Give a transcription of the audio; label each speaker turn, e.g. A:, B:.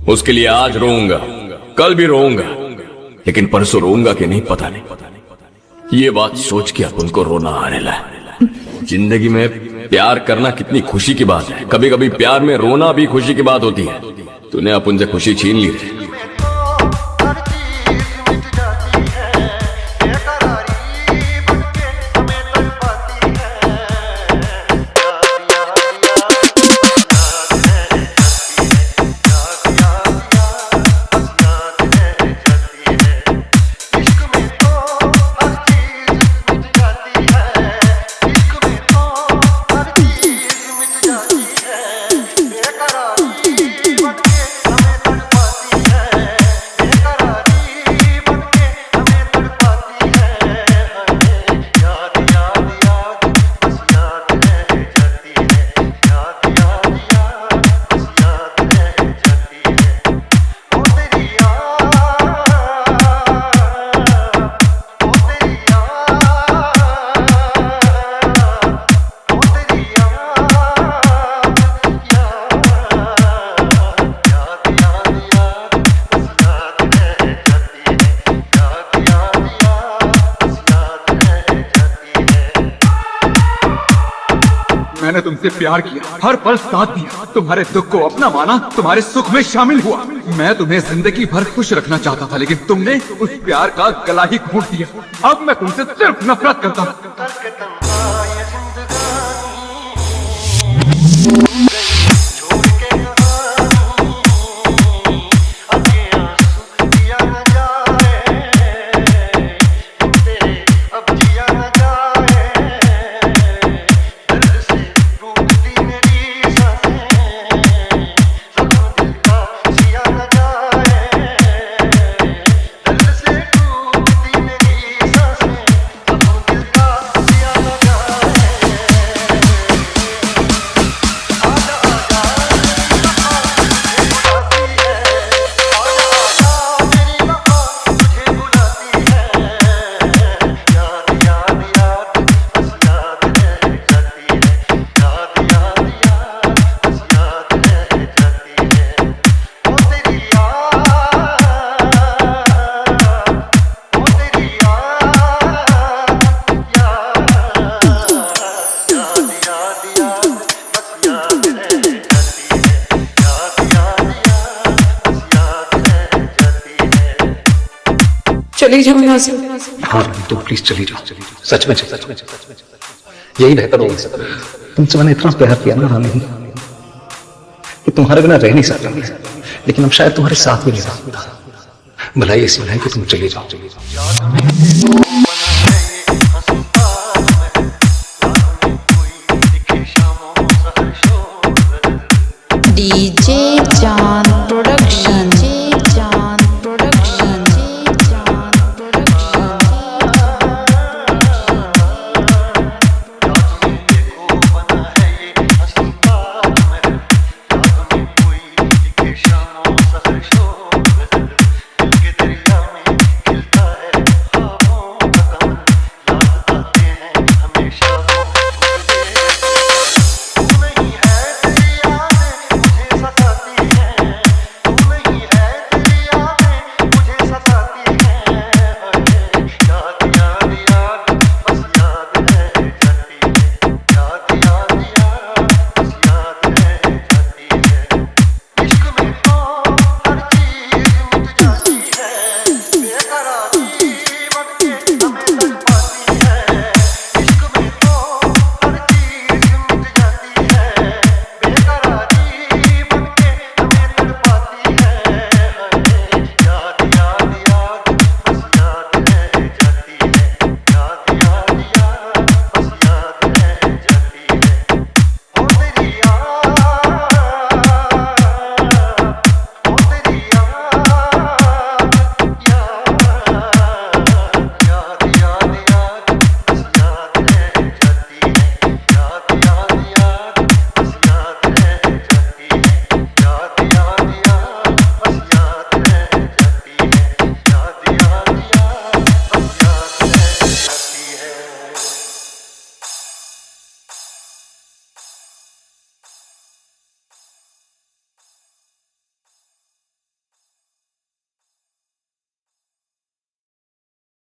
A: उसके लिए आज रोऊंगा, कल भी रोऊंगा, लेकिन परसों रोऊंगा कि नहीं पता नहीं। ये बात सोच के अपन को रोना आने लगा। जिंदगी में प्यार करना कितनी खुशी की बात है। कभी कभी प्यार में रोना भी खुशी की बात होती है। तूने अपन से खुशी छीन ली रे।
B: मैंने तुमसे प्यार किया, हर पल साथ दिया, तुम्हारे दुख को अपना माना, तुम्हारे सुख में शामिल हुआ। मैं तुम्हें जिंदगी भर खुश रखना चाहता था, लेकिन तुमने उस प्यार का गला ही घोंट दिया। अब मैं तुमसे सिर्फ नफरत करता हूँ।
C: चली जाओ यहाँ से।
D: हाँ तुम प्लीज चली जाओ, सच में यही बेहतर होगा। तुमसे मैंने इतना प्यार किया ना रानी कि तुम्हारे बिना रह नहीं सकता, लेकिन अब शायद तुम्हारे साथ भी नहीं रह सकता। भलाई ऐसी भलाई कि तुम चली जाओ।
C: डीजे जान